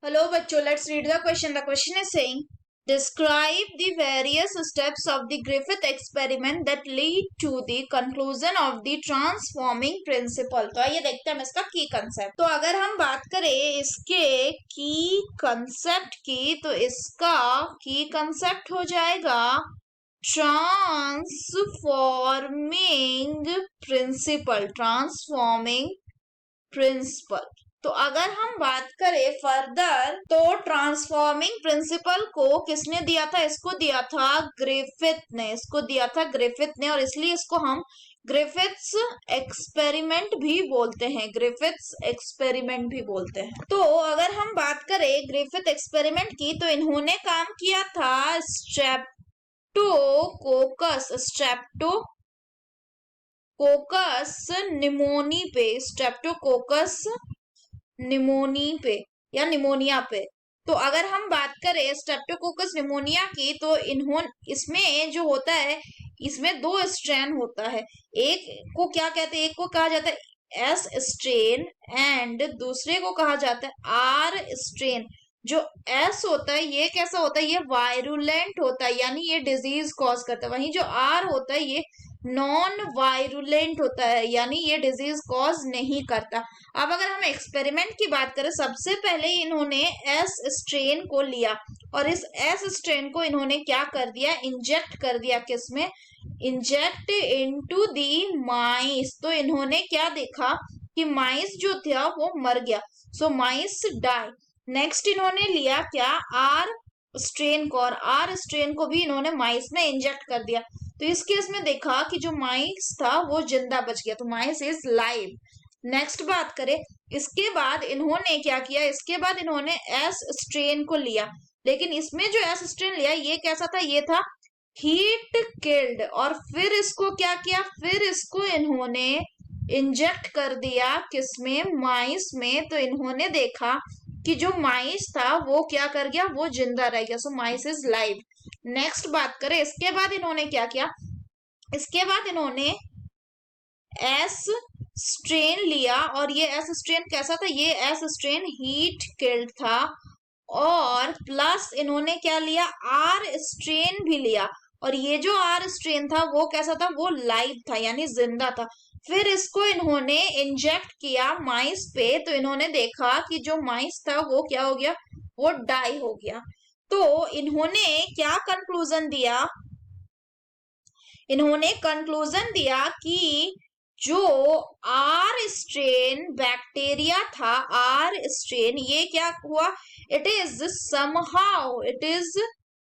Hello, bachcho. Let's read the question. The question is saying, describe the various steps of the Griffith experiment that lead to the conclusion of the transforming principle. तो आइए देखते हैं हम इसका की concept. तो अगर हम बात करें इसके की कंसेप्ट की, तो इसका की कंसेप्ट हो जाएगा ट्रांसफॉर्मिंग प्रिंसिपल. Transforming principle. तो अगर हम बात करें फर्दर, तो ट्रांसफॉर्मिंग प्रिंसिपल को किसने दिया था? इसको दिया था ग्रिफिथ ने. इसको दिया था ग्रिफिथ ने, और इसलिए इसको हम ग्रिफिथ्स एक्सपेरिमेंट भी बोलते हैं. ग्रिफिथ्स एक्सपेरिमेंट भी बोलते हैं. तो अगर हम बात करें ग्रिफिथ एक्सपेरिमेंट की, तो इन्होंने काम किया था स्ट्रेप्टोकोकस निमोनी पे. स्ट्रेप्टोकोकस निमोनी पे या निमोनिया पे. तो अगर हम बात करें स्ट्रेप्टोकोकस निमोनिया की, तो इसमें जो होता है, इसमें दो स्ट्रेन होता है. एक को क्या कहते हैं? एक को कहा जाता है एस स्ट्रेन एंड दूसरे को कहा जाता है आर स्ट्रेन. जो एस होता है ये कैसा होता है? ये वायरुलेंट होता है, यानी ये डिजीज कॉज करता है. वहीं जो आर होता है ये नॉन वायरुलेंट होता है, यानी ये डिजीज कॉज नहीं करता. अब अगर हम एक्सपेरिमेंट की बात करें, सबसे पहले इन्होंने एस स्ट्रेन को लिया, और इस एस स्ट्रेन को इन्होंने क्या कर दिया? इंजेक्ट कर दिया. किसमें? इंजेक्ट इनटू दी माइस. तो इन्होंने क्या देखा कि माइस जो था वो मर गया. सो माइस डाई. नेक्स्ट इन्होंने लिया क्या? आर स्ट्रेन को, और आर स्ट्रेन को भी इन्होंने माइस में इंजेक्ट कर दिया. तो इस केस में देखा कि जो माइस था वो जिंदा बच गया. तो माइस इज लाइव. नेक्स्ट बात करें, इसके बाद इन्होंने क्या किया? इसके बाद इन्होंने एस स्ट्रेन को लिया, लेकिन इसमें जो एस स्ट्रेन लिया ये कैसा था? ये था हीट किल्ड. और फिर इसको क्या किया? फिर इसको इन्होंने इंजेक्ट कर दिया किसमें? माइस में. तो इन्होंने देखा कि जो माइस था वो क्या कर गया? वो जिंदा रह गया. सो माइस इज लाइव. नेक्स्ट बात करें, इसके बाद इन्होंने क्या किया? इसके बाद इन्होंने एस स्ट्रेन लिया, और ये एस स्ट्रेन कैसा था? ये एस स्ट्रेन हीट किल्ड था. और प्लस इन्होंने क्या लिया? आर स्ट्रेन भी लिया, और ये जो आर स्ट्रेन था वो कैसा था? वो लाइव था, यानी जिंदा था. फिर इसको इन्होंने इंजेक्ट किया माइस पे. तो इन्होंने देखा कि जो माइस था वो क्या हो गया? वो डाई हो गया. तो इन्होंने क्या कंक्लूजन दिया? इन्होंने कंक्लूजन दिया कि जो आर स्ट्रेन बैक्टीरिया था, आर स्ट्रेन, ये क्या हुआ? It is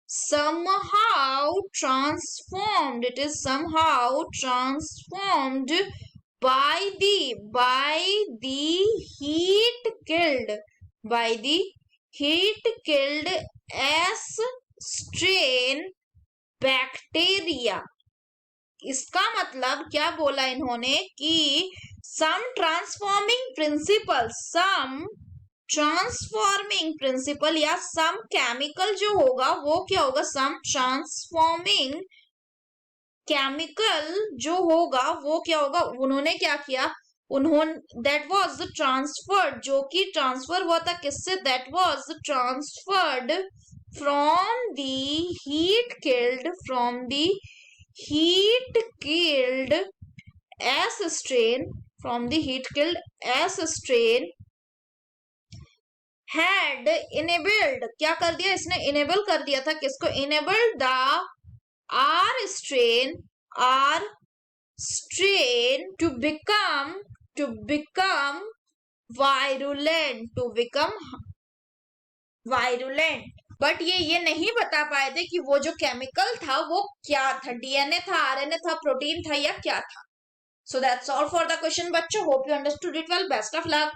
somehow transformed. It is somehow transformed by the heat killed S strain bacteria. इसका मतलब क्या बोला इन्होंने कि सम ट्रांसफॉर्मिंग प्रिंसिपल या सम केमिकल जो होगा वो क्या होगा? सम ट्रांसफॉर्मिंग केमिकल जो होगा वो क्या होगा? उन्होंने क्या किया? उन्होंने दैट वाज ट्रांसफर्ड. जो कि ट्रांसफर हुआ था किससे? That was transferred from the heat killed S strain. From the heat killed S strain had enabled. क्या कर दिया इसने? इनेबल कर दिया था. किसको? Enabled the R strain to become virulent. But ये नहीं बता पाए थे कि वो जो केमिकल था वो क्या था? डीएनए था, आरएनए था, प्रोटीन था, या क्या था? So that's all for the question बच्चों. Hope you understood it well. Best of luck.